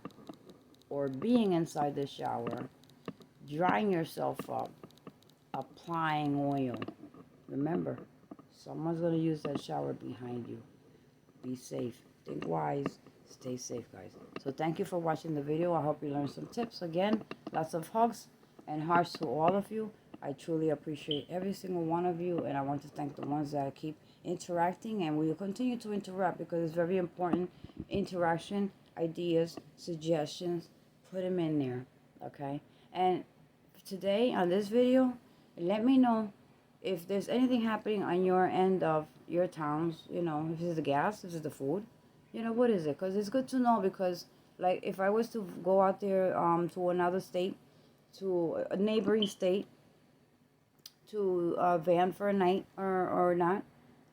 Speaker 1: or being inside the shower, drying yourself up, applying oil. Remember, someone's going to use that shower behind you. Be safe. Think wise. Stay safe, guys. So thank you for watching the video. I hope you learned some tips. Again, lots of hugs and hearts to all of you. I truly appreciate every single one of you, and I want to thank the ones that keep interacting, and we will continue to interact because it's very important. Interaction, ideas, suggestions, put them in there, okay? And today on this video, let me know if there's anything happening on your end of your towns, if it's the gas, if it's the food, what is it? Because it's good to know, because like if I was to go out there to another state, to a neighboring state, to van for a night or not,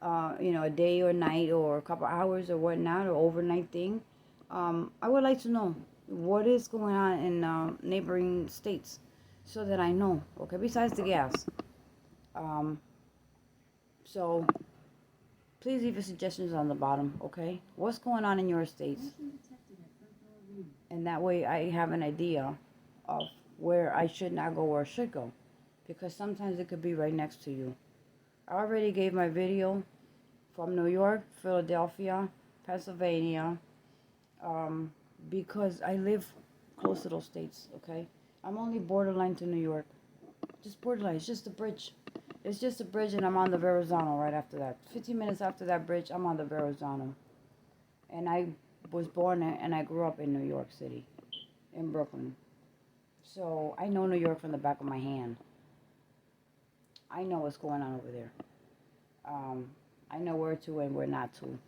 Speaker 1: a day or night or a couple hours or whatnot, or overnight thing, I would like to know what is going on in neighboring states so that I know, okay, besides the gas. So please leave your suggestions on the bottom, okay? What's going on in your states? And that way I have an idea of where I should not go or should go. Because sometimes it could be right next to you. I already gave my video from New York, Philadelphia, Pennsylvania, because I live close to those states, okay? I'm only borderline to New York. Just borderline. It's just a bridge. It's just a bridge, and I'm on the Verrazano right after that. 15 minutes after that bridge, I'm on the Verrazano. And I was born and I grew up in New York City, in Brooklyn. So I know New York from the back of my hand. I know what's going on over there. I know where to and where not to.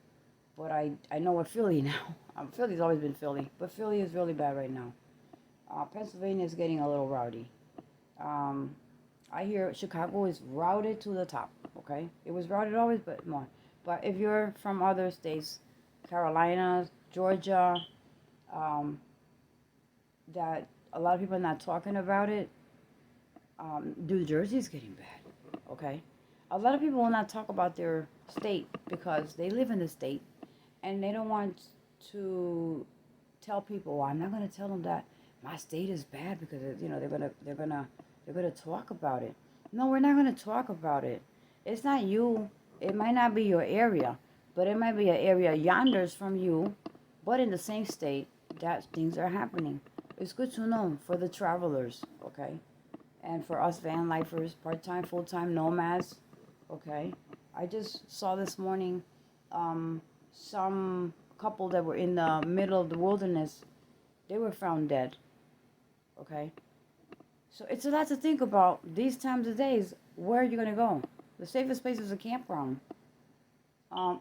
Speaker 1: But I know where Philly now. Philly's always been Philly, but Philly is really bad right now. Pennsylvania is getting a little rowdy. I hear Chicago is routed to the top, okay? It was routed always, but more. But if you're from other states, Carolinas, Georgia, that a lot of people are not talking about it, New Jersey's getting bad, okay? A lot of people will not talk about their state because they live in the state and they don't want to tell people, well, I'm not going to tell them that my state is bad because they're gonna talk about it. No, we're not gonna talk about it. It's not you. It might not be your area, but it might be an area yonders from you, but in the same state that things are happening. It's good to know for the travelers, okay, and for us van lifers, part-time, full-time nomads, okay. I just saw this morning some couple that were in the middle of the wilderness. They were found dead, okay. So it's a lot to think about these times of days. Where are you going to go? The safest place is a campground. And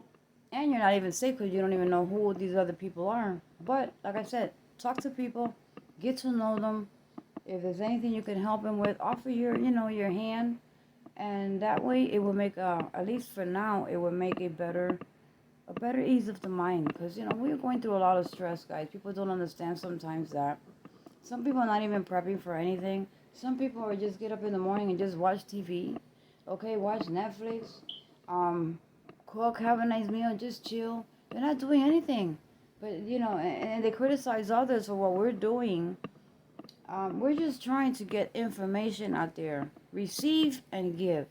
Speaker 1: you're not even safe because you don't even know who these other people are. But, like I said, talk to people. Get to know them. If there's anything you can help them with, offer your hand. And that way it will make, at least for now, it will make a better ease of the mind. Because, we're going through a lot of stress, guys. People don't understand sometimes that. Some people are not even prepping for anything. Some people are just get up in the morning and just watch TV. Okay, watch Netflix. cook, have a nice meal, and just chill. They're not doing anything. But, you know, and they criticize others for what we're doing. We're just trying to get information out there. Receive and give.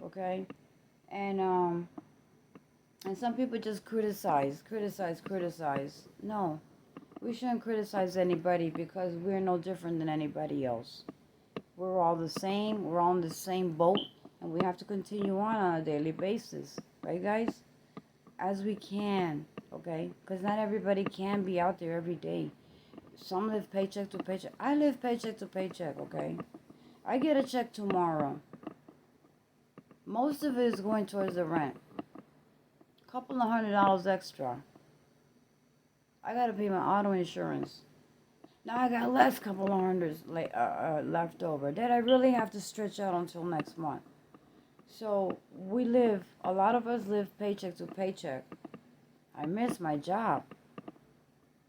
Speaker 1: Okay? And some people just criticize. No, we shouldn't criticize anybody because we're no different than anybody else. We're all the same. We're all in the same boat. And we have to continue on a daily basis. Right, guys? As we can. Okay? Because not everybody can be out there every day. Some live paycheck to paycheck. I live paycheck to paycheck, okay? I get a check tomorrow. Most of it is going towards the rent. Couple of $100 extra. I gotta pay my auto insurance. Now I got left couple of hundreds left over that I really have to stretch out until next month. So a lot of us live paycheck to paycheck. I miss my job.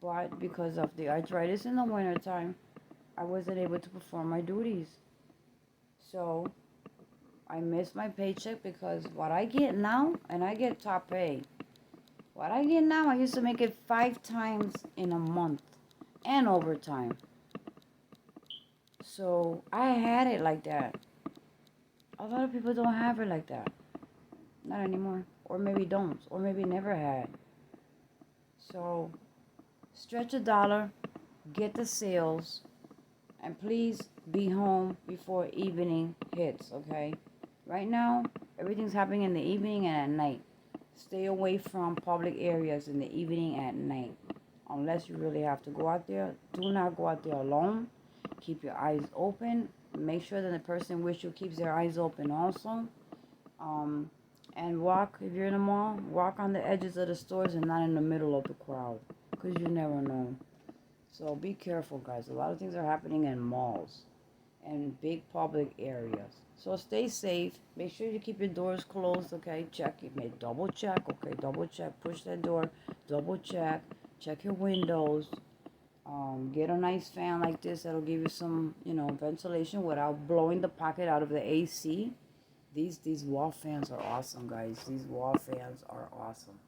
Speaker 1: But because of the arthritis in the wintertime, I wasn't able to perform my duties. So I miss my paycheck because what I get now, and I get top pay. What I get now, I used to make it 5 times in a month and overtime. So I had it like that. A lot of people don't have it like that. Not anymore. Or maybe don't. Or maybe never had. So stretch a dollar, get the sales, and please be home before evening hits, okay? Right now, everything's happening in the evening and at night. Stay away from public areas in the evening and at night. Unless you really have to go out there, do not go out there alone. Keep your eyes open. Make sure that the person with you keeps their eyes open also. And walk, if you're in a mall, walk on the edges of the stores and not in the middle of the crowd. Because you never know. So be careful, guys. A lot of things are happening in malls and big public areas. So stay safe. Make sure you keep your doors closed, okay? Check. You may double check, okay? Double check. Push that door. Double check. Check your windows. Get a nice fan like this that'll give you some, ventilation without blowing the pocket out of the AC. These wall fans are awesome, guys. These wall fans are awesome.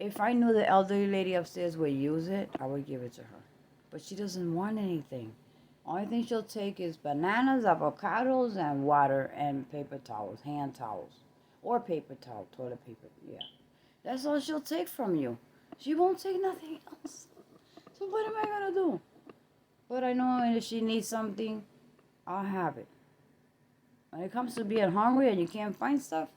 Speaker 1: If I knew the elderly lady upstairs would use it, I would give it to her. But she doesn't want anything. Only thing she'll take is bananas, avocados, and water and paper towels, hand towels. Or paper towel, toilet paper, yeah. That's all she'll take from you. She won't take nothing else. So what am I going to do? But I know if she needs something, I'll have it. When it comes to being hungry and you can't find stuff,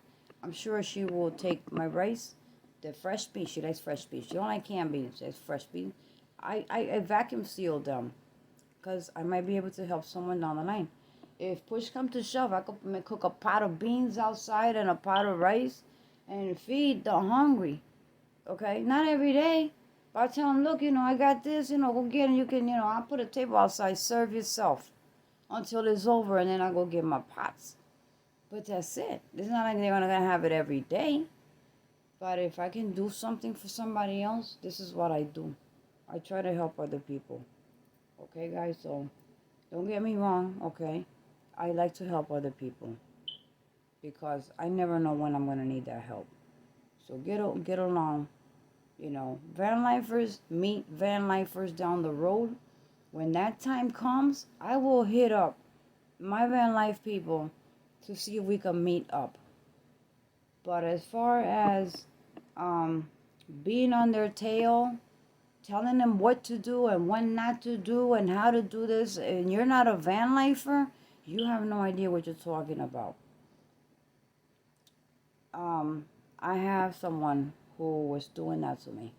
Speaker 1: I'm sure she will take my rice, the fresh beans. She likes fresh beans. She don't like canned beans. She likes fresh beans. I vacuum seal them because I might be able to help someone down the line. If push comes to shove, I could cook a pot of beans outside and a pot of rice and feed the hungry. Okay? Not every day. But I tell them, look, I got this, go get it. You can, I'll put a table outside. Serve yourself until it's over, and then I go get my pots. But that's it. It's not like they're going to have it every day. But if I can do something for somebody else, this is what I do. I try to help other people. Okay, guys? So don't get me wrong, okay? I like to help other people because I never know when I'm going to need that help. So get along. Van lifers meet van lifers down the road. When that time comes, I will hit up my van life people to see if we can meet up. But as far as being on their tail, telling them what to do and what not to do and how to do this, and you're not a van lifer, you have no idea what you're talking about. I have someone who was doing that to me.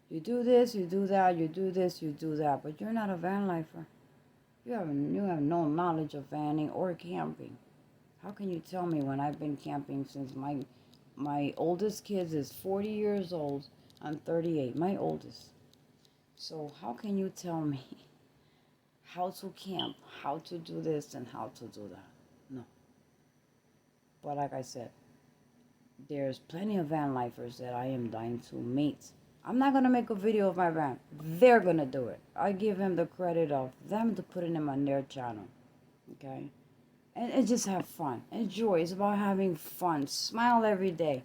Speaker 1: You do this, you do that, you do this, you do that, but you're not a van lifer. You have no knowledge of vanning or camping. How can you tell me when I've been camping since my oldest kid is 40 years old? I'm 38, my oldest. So how can you tell me how to camp, how to do this, and how to do that? No. But like I said, there's plenty of van lifers that I am dying to meet. I'm not going to make a video of my van. They're going to do it. I give them the credit of them to putting them on their channel. Okay? And just have fun. Enjoy. It's about having fun. Smile every day.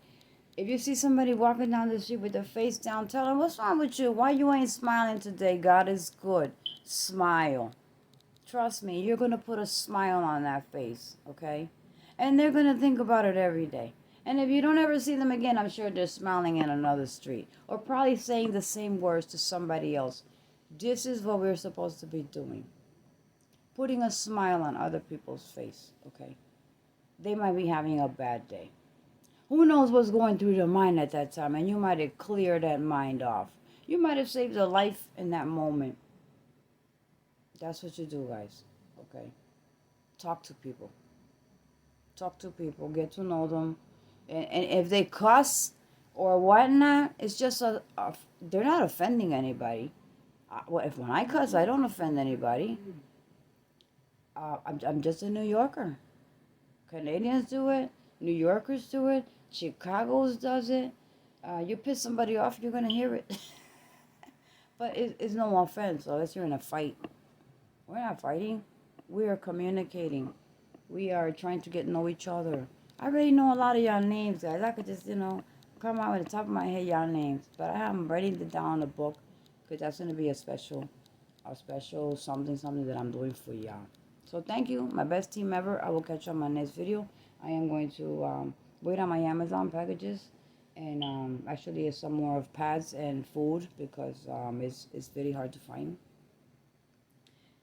Speaker 1: If you see somebody walking down the street with their face down, tell them, what's wrong with you? Why you ain't smiling today? God is good. Smile. Trust me, you're going to put a smile on that face, okay? And they're going to think about it every day. And if you don't ever see them again, I'm sure they're smiling in another street. Or probably saying the same words to somebody else. This is what we're supposed to be doing. Putting a smile on other people's face, okay? They might be having a bad day. Who knows what's going through their mind at that time, and you might have cleared that mind off. You might have saved a life in that moment. That's what you do, guys, okay? Talk to people. Talk to people. Get to know them. And if they cuss or whatnot, it's just they're not offending anybody. When I cuss, I don't offend anybody. I'm just a New Yorker. Canadians do it. New Yorkers do it. Chicago's does it. You piss somebody off, you're going to hear it. But it's no offense unless you're in a fight. We're not fighting. We are communicating. We are trying to get to know each other. I already know a lot of y'all names, guys. I could just, come out with the top of my head, y'all names. But I'm writing it down in a book because that's going to be a special something that I'm doing for y'all. So thank you. My best team ever. I will catch you on my next video. I am going to wait on my Amazon packages. And actually, it's some more of pads and food because it's very hard to find.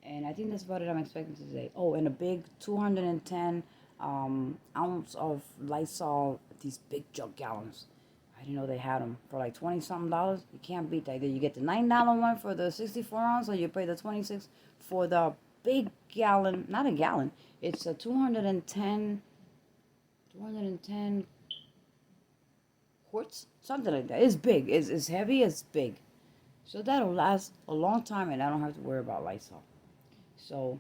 Speaker 1: And I think that's about it I'm expecting today. Oh, and a big 210 ounce of Lysol, these big jug gallons. I didn't know they had them for like 20-something dollars. You can't beat that. Either you get the $9 one for the 64 ounce or you pay the 26 for the big gallon. Not a gallon. It's a 210 quarts, something like that. It's big. It's heavy. It's big. So that'll last a long time and I don't have to worry about Lysol. So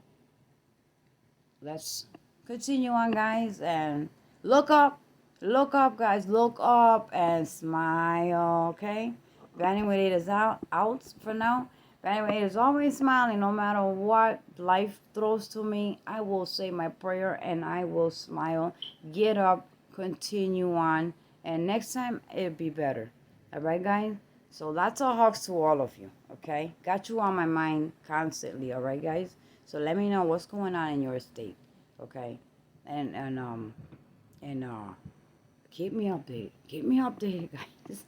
Speaker 1: let's continue on, guys, and look up, guys, look up and smile, okay? Vanny Wade is out for now. Vanny Wade is always smiling no matter what life throws to me. I will say my prayer and I will smile, get up, continue on, and next time it'll be better. All right, guys? So lots of hugs to all of you, okay? Got you on my mind constantly, all right, guys? So let me know what's going on in your state, okay? And keep me updated. Keep me updated, guys.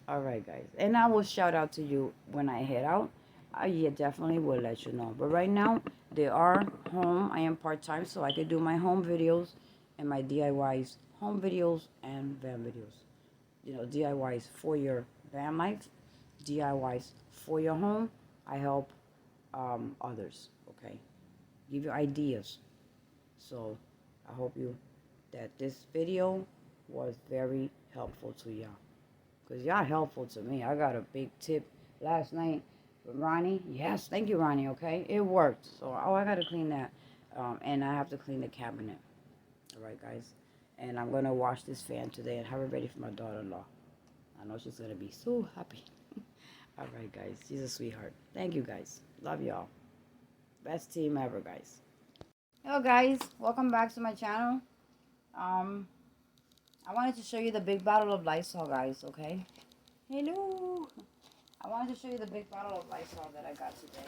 Speaker 1: All right, guys. And I will shout out to you when I head out. Yeah, definitely will let you know. But right now, they are home. I am part-time, so I could do my home videos and my DIYs, home videos and van videos. DIYs for your van life, DIYs for your home. I help others, okay? Give you ideas. So I hope that this video was very helpful to y'all. Because y'all helpful to me. I got a big tip last night with Ronnie. Yes, thank you, Ronnie, okay? It worked. So, I got to clean that. And I have to clean the cabinet. All right, guys. And I'm going to wash this fan today and have it ready for my daughter-in-law. I know she's going to be so happy. All right, guys. She's a sweetheart. Thank you, guys. Love y'all. Best team ever, guys. Hello, guys. Welcome back to my channel. I wanted to show you the big bottle of Lysol, guys, okay? Hello. I wanted to show you the big bottle of Lysol that I got today.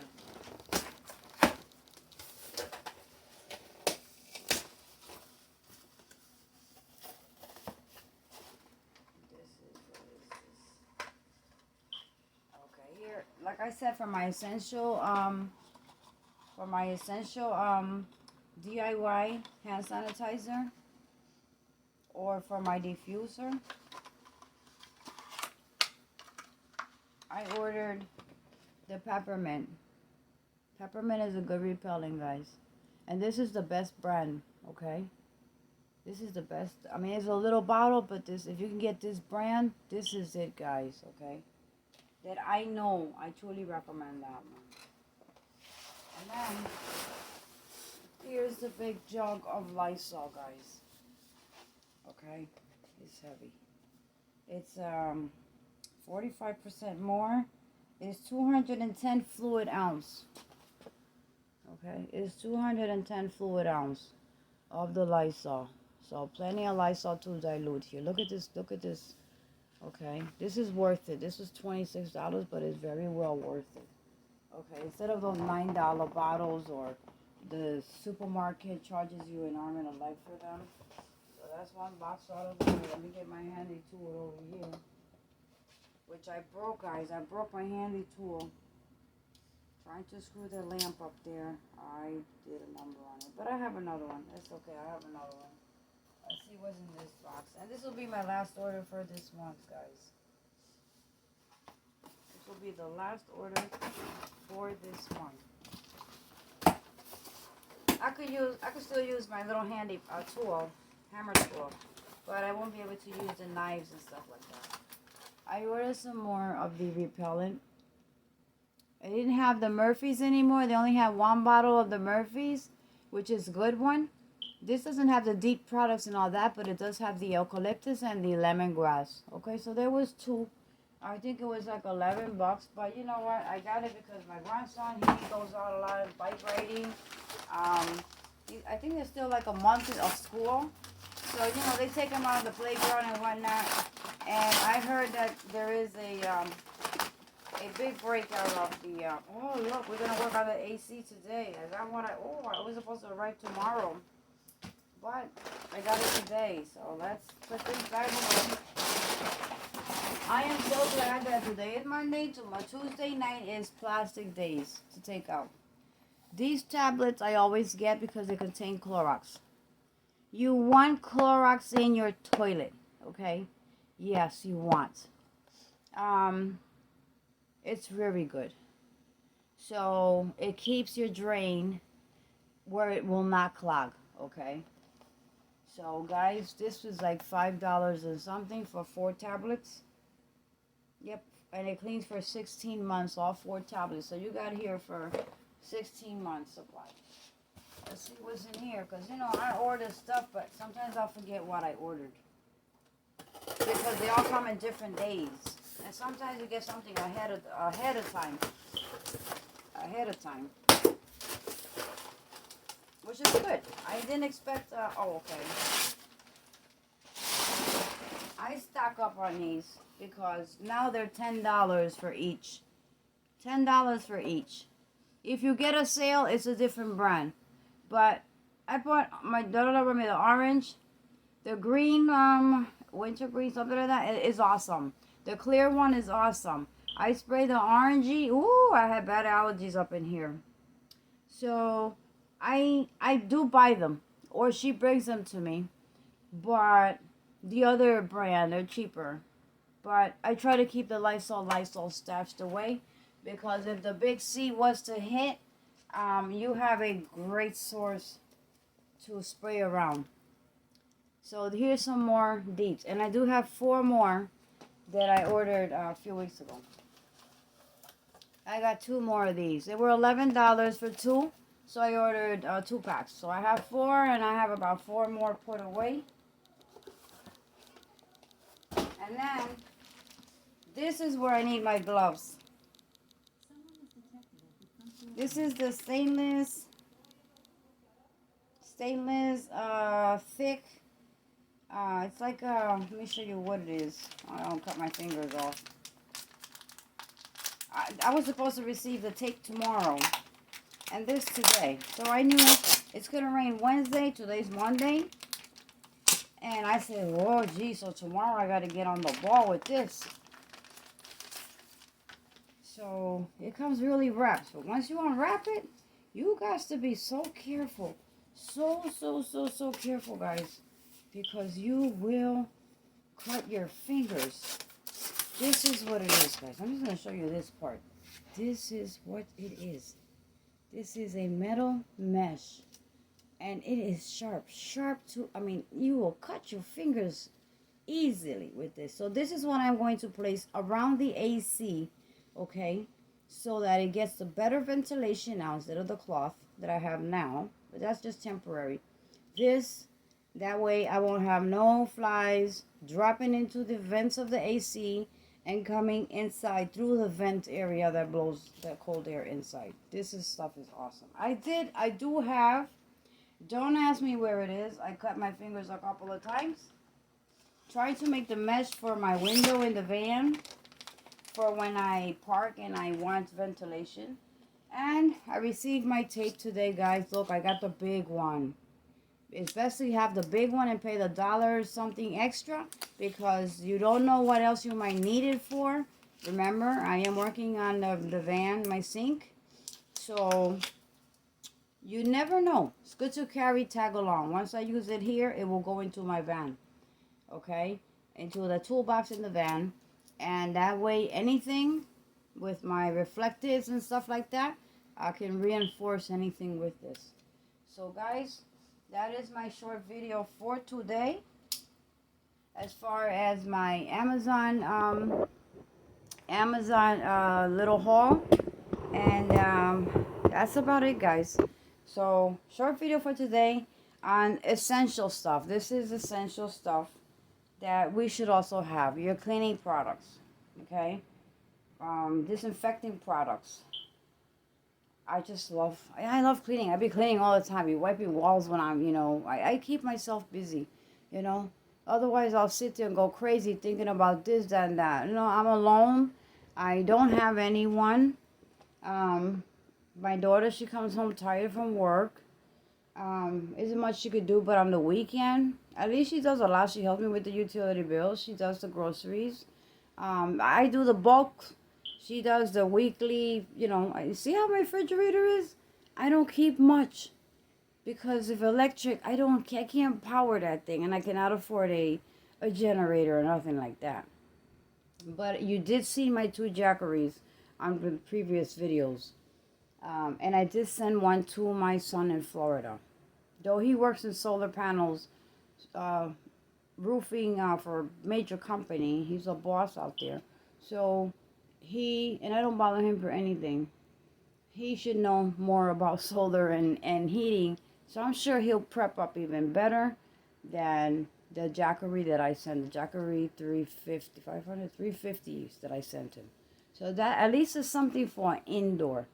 Speaker 1: Okay, here, like I said, for my essential DIY hand sanitizer, or for my diffuser, I ordered the peppermint. Peppermint is a good repelling, guys. And this is the best brand, okay? This is the best. I mean, it's a little bottle, but if you can get this brand, this is it, guys, okay? That I know. I truly recommend that one. And then, here's the big jug of Lysol, guys. Okay? It's heavy. It's 45% more. It's 210 fluid ounce. Okay? It's 210 fluid ounce. of the Lysol. So plenty of Lysol to dilute here. Look at this. Look at this. Okay, this is worth it. This was $26, but it's very well worth it. Okay, instead of those $9 bottles or the supermarket charges you an arm and a leg for them. So that's one box out of here. Let me get my handy tool over here, which I broke, guys. I broke my handy tool trying to screw the lamp up there. I did a number on it, but I have another one. That's okay. I have another one. Let's see what's in this box. And this will be my last order for this month, guys. This will be the last order for this month. I could still use my little handy tool, hammer tool, but I won't be able to use the knives and stuff like that. I ordered some more of the repellent. I didn't have the Murphy's anymore. They only have one bottle of the Murphy's, which is a good one. This doesn't have the deep products and all that, but it does have the eucalyptus and the lemongrass. Okay, so there was two. I think it was like $11, but you know what? I got it because my grandson, he goes out a lot of bike riding. I think there's still like a month of school, so you know they take him out on the playground and whatnot. And I heard that there is a big breakout of the. Oh look, we're gonna work on the AC today. I got what I was supposed to arrive tomorrow, but I got it today. So let's put this back away. I am so glad that today is Monday. Tuesday night is plastic days to take out. These tablets I always get because they contain Clorox. You want Clorox in your toilet, okay? Yes, you want. It's very good. So it keeps your drain where it will not clog, okay? So guys, this was like $5 and something for 4 tablets. Yep, and it cleans for 16 months, all 4 tablets. So you got here for 16 months supply. Let's see what's in here, because you know I order stuff, but sometimes I'll forget what I ordered because they all come in different days, and sometimes you get something ahead of time, which is good. I didn't expect. Oh, okay. I stock up on these because now they're $10 for each. $10 for each. If you get a sale, it's a different brand. But I bought, my daughter bought me the orange. The green, winter green, something like that, it is awesome. The clear one is awesome. I spray the orangey. Ooh, I had bad allergies up in here. So, I do buy them. Or she brings them to me. But the other brand, they're cheaper. But I try to keep the Lysol stashed away. Because if the big C was to hit, you have a great source to spray around. So here's some more deeps. And I do have 4 more that I ordered a few weeks ago. I got 2 more of these. They were $11 for 2. So I ordered 2 packs. So I have 4 and I have about 4 more put away. And then, this is where I need my gloves. This is the stainless thick. It's like let me show you what it is. I don't cut my fingers off. I was supposed to receive the tape tomorrow, and this today. So I knew it's gonna rain Wednesday. Today's Monday, and I said, "Oh, gee, so tomorrow I gotta get on the ball with this." So it comes really wrapped. But once you unwrap it, you got to be so careful. So careful, guys. Because you will cut your fingers. This is what it is, guys. I'm just going to show you this part. This is what it is. This is a metal mesh. And it is sharp. Sharp to, I mean, you will cut your fingers easily with this. So this is what I'm going to place around the AC. Okay, so that it gets the better ventilation now instead of the cloth that I have now, but that's just temporary. That way I won't have no flies dropping into the vents of the AC and coming inside through the vent area that blows that cold air inside. Stuff is awesome. I do have Don't ask me where it is. I cut my fingers a couple of times. Trying to make the mesh for my window in the van for when I park and I want ventilation. And I received my tape today, guys. Look, I got the big one. It's best to have the big one and pay the dollar something extra because you don't know what else you might need it for. Remember, I am working on the van, my sink. So you never know. It's good to carry tag along. Once I use it here, it will go into my van. Okay? Into the toolbox in the van. And that way, anything with my reflectives and stuff like that, I can reinforce anything with this. So guys, that is my short video for today. As far as my Amazon little haul. And that's about it, guys. So short video for today on essential stuff. This is essential stuff that we should also have. Your cleaning products, okay? Disinfecting products. I love cleaning. I be cleaning all the time. Be wiping walls when I'm, I keep myself busy, you know. Otherwise, I'll sit there and go crazy thinking about this, that, and that. I'm alone. I don't have anyone. My daughter, she comes home tired from work. Isn't much she could do, but on the weekend, at least she does a lot. She helps me with the utility bills. She does the groceries. I do the bulk. She does the weekly, see how my refrigerator is? I don't keep much because of electric, I can't power that thing, and I cannot afford a generator or nothing like that. But you did see my 2 jackeries on the previous videos. And I did send one to my son in Florida. Though he works in solar panels, roofing for a major company. He's a boss out there. So and I don't bother him for anything. He should know more about solar and heating. So I'm sure he'll prep up even better than the jackery that I sent. The jackery 350s that I sent him. So that at least is something for indoor.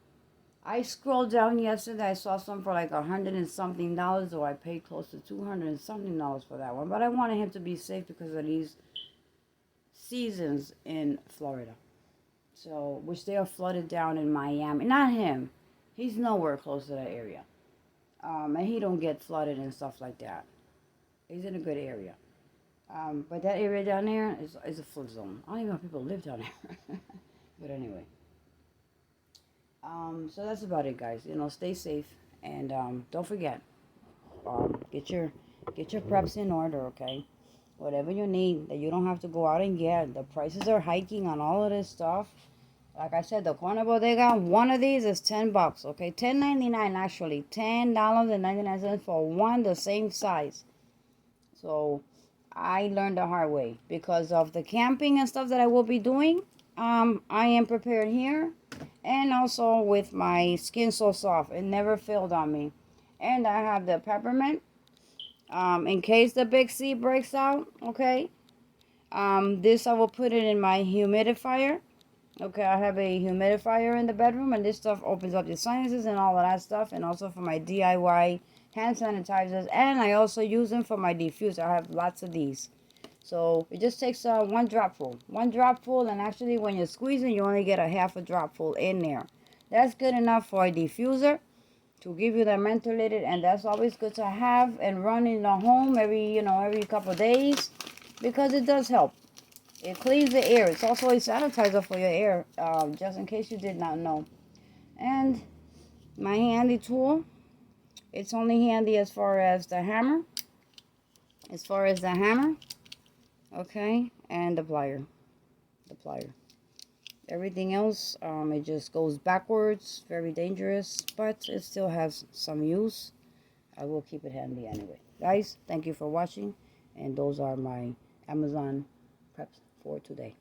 Speaker 1: I scrolled down yesterday. I saw some for like $100 and something, though I paid close to $200 and something for that one. But I wanted him to be safe because of these seasons in Florida. So, which they are flooded down in Miami. Not him. He's nowhere close to that area. And he don't get flooded and stuff like that. He's in a good area. But that area down there is a flood zone. I don't even know if people live down there. But anyway. So that's about it, guys. Stay safe. And don't forget. Get your preps in order, okay? Whatever you need that you don't have to go out and get. The prices are hiking on all of this stuff. Like I said, the corner bodega, one of these is $10, okay? $10.99 actually. $10.99 for one the same size. So I learned the hard way because of the camping and stuff that I will be doing. I am prepared here, and also with my Skin So Soft. It never failed on me. And I have the peppermint. In case the big C breaks out, okay. This I will put it in my humidifier. Okay, I have a humidifier in the bedroom, and this stuff opens up your sinuses and all of that stuff, and also for my DIY hand sanitizers, and I also use them for my diffuser. I have lots of these. So it just takes one drop full. One drop full, and actually when you're squeezing, you only get a half a drop full in there. That's good enough for a diffuser to give you that mentholated, and that's always good to have and run in the home every couple of days because it does help. It cleans the air. It's also a sanitizer for your air, just in case you did not know. And my handy tool, it's only handy as far as the hammer. Okay, and the plier. Everything else, it just goes backwards. Very dangerous, but it still has some use. I will keep it handy anyway. Guys, thank you for watching. And those are my Amazon preps for today.